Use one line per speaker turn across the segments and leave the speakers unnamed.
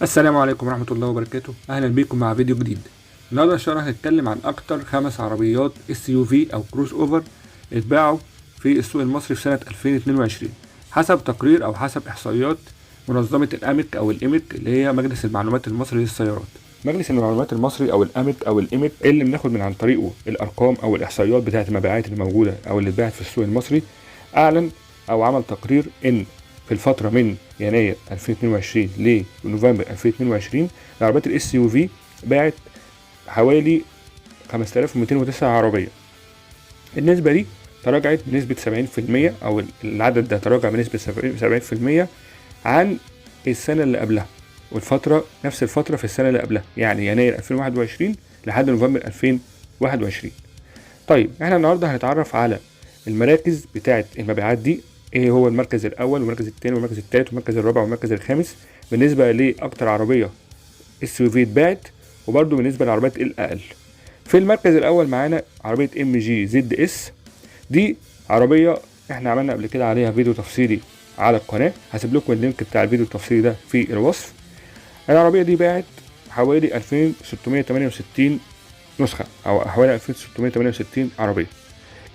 السلام عليكم ورحمة الله وبركاته. أهلا بيكم مع فيديو جديد. النهاردة إن شاء الله هنتكلم عن أكتر 5 عربيات SUV أو كروس أوفر اتباعوا في السوق المصري في سنة 2022 حسب تقرير أو حسب إحصائيات منظمة الأمك أو الإيمك اللي هي مجلس المعلومات المصري للسيارات. مجلس المعلومات المصري أو الأمك أو الإيمك اللي بناخد من عن طريقه الأرقام أو الإحصائيات بتاعة المبيعات اللي موجودة أو اللي اتباعت في السوق المصري، أعلن أو عمل تقرير إن في الفترة من يناير 2022 لنوفمبر 2022 العربيات الاس يو في باعت حوالي 5209 عربية. النسبة دي تراجعت بنسبة 70%، أو العدد ده تراجع بنسبة 70% عن السنة اللي قبلها والفترة نفس الفترة في السنة اللي قبلها، يعني يناير 2021 لحد نوفمبر 2021. طيب احنا النهاردة هنتعرف على المراكز بتاعة المبيعات دي، ايه هو المركز الاول والمركز الثاني والمركز الثالث والمركز الرابع والمركز الخامس بالنسبه لاكتر عربيه اس يو في اتباعت، وبرده بالنسبه للعربيات الاقل. في المركز الاول معانا عربيه ام جي زد اس. دي عربيه احنا عملنا قبل كده عليها فيديو تفصيلي على القناه، هسيب لكم اللينك بتاع الفيديو التفصيلي ده في الوصف. العربيه دي باعت حوالي 2668 نسخه او حوالي 2668 عربيه.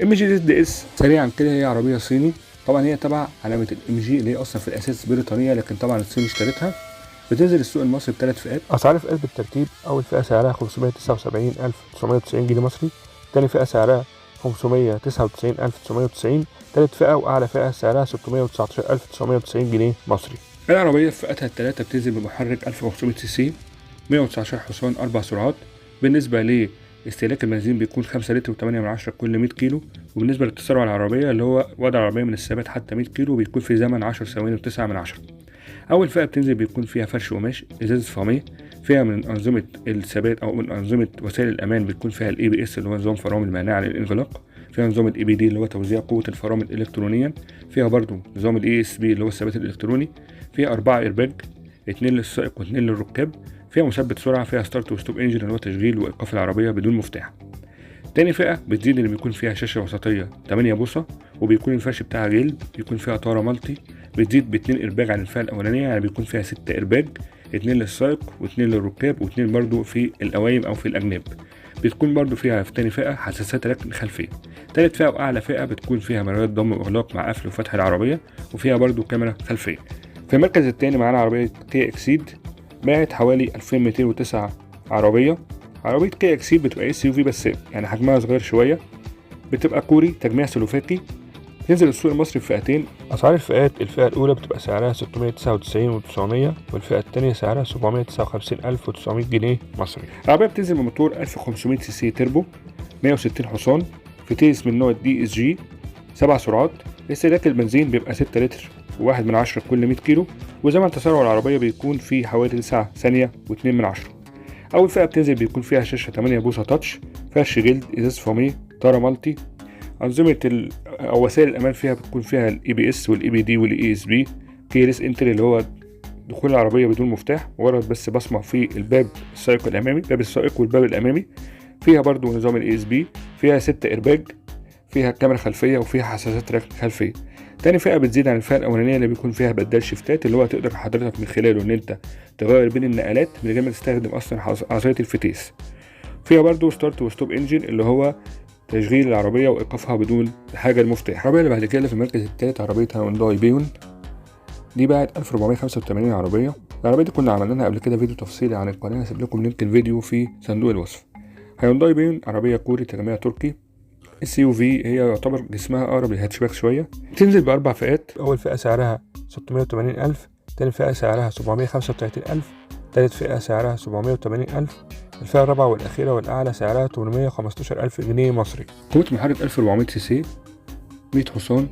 ام جي زد اس سريعا كده هي عربيه صيني، طبعا هي تبع علامه الام جي اللي هي اصلا في الاساس بريطانيه، لكن طبعا الصين اشترتها. بتنزل السوق المصري بثلاث فئات. اسعار الفئات بالترتيب: اول فئه سعرها 579990 جنيه مصري، ثاني فئه سعرها 599990، ثالث فئه واعلى فئه سعرها 619990 جنيه مصري. العربيه في فئتها الثلاثه بتنزل بمحرك 1500 سي سي، 119 حصان، 4 سرعات. بالنسبه استهلاك البنزين بيكون 5 لتر و8 كل 100 كيلو. وبالنسبة للتسارع العربية اللي هو وضع العربية من الثبات حتى 100 كيلو بيكون في زمن 10 ثواني و9. أول فئة بتنزل بيكون فيها فرش قماش، إزاز فاميه، فيها من أنظمة الثبات أو من أنظمة وسائل الأمان بيكون فيها ال ABS اللي هو نظام فرامل مانعة للانغلاق، فيها نظام ال EBD اللي هو توزيع قوة الفرامل إلكترونيا، فيها برضو نظام ال ESP اللي هو الثبات الإلكتروني، فيها 4 إيرباج، 2 للسائق و2 للركاب، فيها مثبت سرعة، فيها ستارت وستوب انجن اللي هو تشغيل وإيقاف العربية بدون مفتاح. تاني فئة بتزيد اللي بيكون فيها شاشة وسطية 8 بوصة وبيكون الفرش بتاعها جلد، بيكون فيها طارة مالتي، بتزيد ب2 إيرباج عن الفئة الأولانية، يعني بيكون فيها 6 إيرباج، 2 للسائق و2 للركاب و2 برضو في القوايم أو في الأجناب. بتكون برضو فيها في تاني فئة حساسات ركن خلفية. تالت فئة وأعلى فئة بتكون فيها مرايات ضم وإغلاق مع قفل وفتح العربية، وفيها برضو كاميرا خلفية. في المركز التاني معانا عربية كيا اكسيد، باعت حوالي 2209 عربية. عربية كيا اكسيد بتبقى اس يو في بس يعني حجمها صغير شوية، بتبقى كوري تجميع سلوفاتي، تنزل السوق المصري في فئتين. اسعار الفئات: الفئة الأولى بتبقى سعرها 699,900، والفئة الثانية سعرها 759,900 جنيه مصري. العربية بتنزل بموتور 1500 سي سي تربو، 160 حصان، فتيس من نوع الدي اس جي، 7 سرعات. استهلاك البنزين بيبقى 6 لتر و1 كل 100 كيلو، وزمن تسارع العربية بيكون في حوالي 9 ثانية و2. أول فئة بتنزل بيكون فيها شاشة 8 بوصة تاتش، فرش جلد، إزاز فاميه، طارة مالتي. أنظمة أو وسائل الأمان فيها بتكون فيها ال ABS وال EBD وال ESP، كيلس انتري اللي هو دخول العربية بدون مفتاح، مجرد بس بصمة في الباب السائق الأمامي، باب السائق والباب الأمامي. فيها برضو نظام ال ESP، فيها 6 إيرباج، فيها كاميرا خلفية، وفيها حساسات ركن خلفية. تاني فئة بتزيد عن الفئة الأولانية اللي بيكون فيها بدال شيفتات، اللي هو تقدر حضرتك من خلاله إن أنت تغير بين النقلات من غير ما تستخدم أصلا عصاية الفتيس. فيها برضو ستارت وستوب انجن اللي هو تشغيل العربية وإيقافها بدون حاجة المفتاح. العربية اللي بعد كده في المركز الثالث عربية هيونداي بيون، دي باعت 1485 عربية. العربية دي كنا عملنا لها قبل كده فيديو تفصيلي عن القناة، هسيب لكم لينك الفيديو في صندوق الوصف. هيونداي بيون عربية كوري تجميع تركي، اس يو في، هي يعتبر جسمها اقرب للهاتشباك شويه. تنزل باربع فئات: اول فئه سعرها 680,000، تاني فئه سعرها 735,000، تالت فئه سعرها 780,000، الفئه الرابعه والاخيره والاعلى سعرها 815,000 جنيه مصري. قوه المحرك 1400 سي سي، 100 حصان،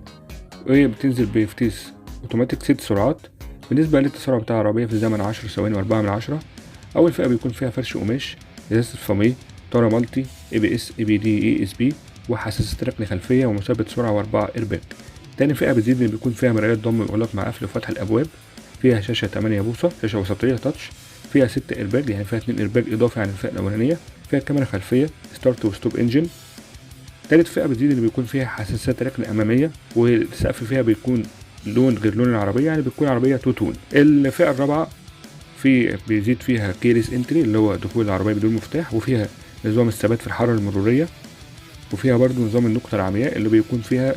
وهي بتنزل بفتيس اوتوماتيك 6 سرعات. بالنسبه للتسارع بتاع العربيه في زمن 10 ثواني و4. اول فئه بيكون فيها فرش قماش، ازازه فاميه، طاره مالتي، ABS EBD ESP، وحساسات ركن خلفية، ومثبت سرعة و4 إيرباج. تاني فئة بتزيد اللي بيكون فيها مرايات ضم وإغلاق مع قفل وفتح الأبواب، فيها شاشة 8 بوصة، شاشة وسطية تاتش، فيها 6 إيرباج يعني فيها 2 إيرباج إضافي عن الفئة الأولانية، فيها كاميرا خلفية، ستارت وستوب انجن. تالت فئة بتزيد اللي بيكون فيها حساسات ركن أمامية، والسقف فيها بيكون لون غير لون العربية، يعني بتكون عربية تو تون. الفئة الرابعة في بيزيد فيها كيريس انتري اللي هو دخول العربية بدون مفتاح، وفيها نظام الثبات في الحارة المرورية، وفيها برضو نظام النقطة العمياء اللي بيكون فيها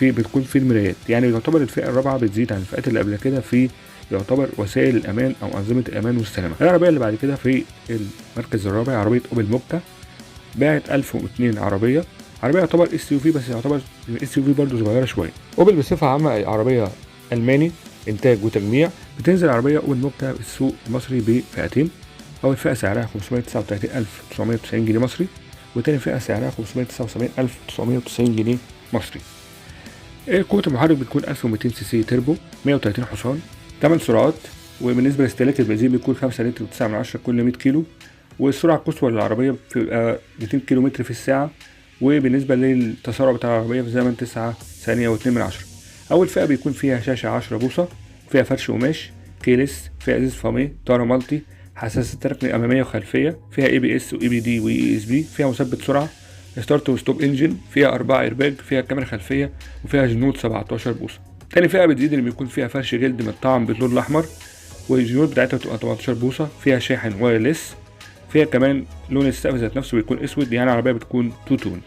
بتكون في المرايات. يعني يعتبر الفئة الرابعة بتزيد عن الفئات اللي قبل كده في يعتبر وسائل الأمان أو أنظمة الأمان والسلامة. العربية اللي بعد كده في المركز الرابع عربية أوبل موكا، باعت 1002 عربية يعتبر SUV، بس يعتبر SUV برضو صغيرة شوية. أوبل بصفة عامة عربية ألماني إنتاج وتجميع. بتنزل عربية أوبل موكا السوق المصري بفئتين. أول فئة سعرها 539,990 جنيه مصري، وتاني فئة سعرها 579,990 جنيه مصري. قوة المحرك بتكون 1200 سي سي تربو، 130 حصان، 8 سرعات، وبالنسبة لاستهلاك البنزين بيكون 5 لتر و9 كل 100 كيلو، والسرعة القصوى للعربية بتبقى 200 كيلو متر في الساعة، وبالنسبة للتسارع بتاع العربية في زمن 9 ثانية و2. أول فئة بيكون فيها شاشة 10 بوصة، فيها فرش قماش، كيلس، فيها ازاز فامي، طارة مالتي، حساسة ركن أمامية وخلفية، فيها ABS و EBD و ESP، فيها مثبت سرعة، ستارت وستوب انجن، فيها 4 ايرباج، فيها كاميرا خلفية، وفيها جنود 17 بوصة. تاني فئة بتزيد اللي بيكون فيها فرش جلد متطعم باللون الأحمر، والجنود بتاعتها بتبقى 18 بوصة، فيها شاحن وايرلس، فيها كمان لون السقف ذات نفسه بيكون اسود، يعني العربية بتكون تو تون.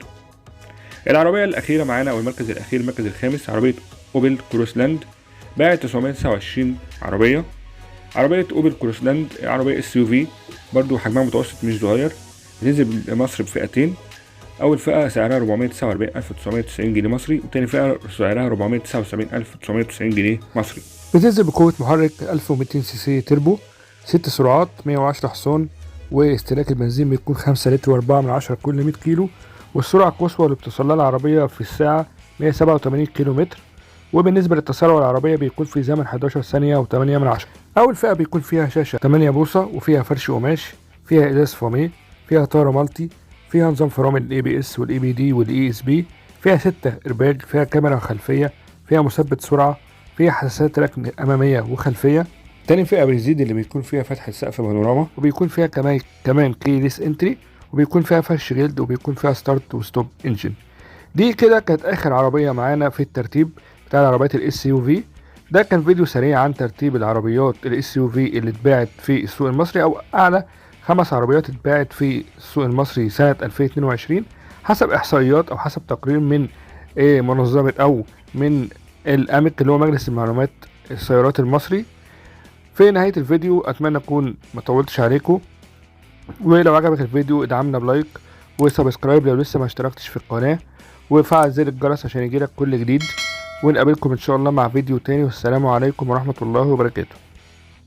العربية الأخيرة معانا أو المركز الأخير المركز الخامس عربية أوبل كروسلاند، باعت 929 عربية أوبل كروسلاند عربية SUV برضو حجمها متوسط مش صغير. بتنزل مصر بفئتين. أول فئة سعرها 449,990 جنيه مصري، وتاني فئة سعرها 479,990 جنيه مصري. بتنزل بقوة محرك 1200 سي سي تربو، 6 سرعات، 110 حصان، واستهلاك البنزين بيكون 5 لتر و4 كل 100 كيلو، والسرعة القصوى اللي بتوصل لها العربية في الساعة 187 كيلو متر، وبالنسبة للتسارع العربية بيكون في زمن 11 ثانية و8. أول فئة بيكون فيها شاشة 8 بوصة، وفيها فرش قماش، فيها إزاز فامي، فيها طارة مالتي، فيها نظام فرامل ABS وال EBD وال ESP، فيها 6 إرباج، فيها كاميرا خلفية، فيها مثبت سرعة، فيها حساسات ركن أمامية وخلفية. تاني فئة بيزيد اللي بيكون فيها فتح السقف بانوراما، وبيكون فيها كمان كيليس انتري، وبيكون فيها فرش جلد، وبيكون فيها ستارت وستوب انجن. دي كده كانت آخر عربية معانا في الترتيب بتاع العربيات SUV. ده كان فيديو سريع عن ترتيب العربيات SUV اللي اتباعت في السوق المصري، أو أعلى 5 عربيات اتباعت في السوق المصري سنة 2022 حسب إحصائيات أو حسب تقرير من منظمة أو من الأمك اللي هو مجلس المعلومات السيارات المصري. في نهاية الفيديو أتمنى أكون مطولتش عليكم، ولو عجبك الفيديو ادعمنا بلايك وسبسكرايب لو لسه ما اشتركتش في القناة، وفعل زر الجرس عشان يجيلك كل جديد، ونقابلكم ان شاء الله مع فيديو تاني، والسلام عليكم ورحمة الله وبركاته.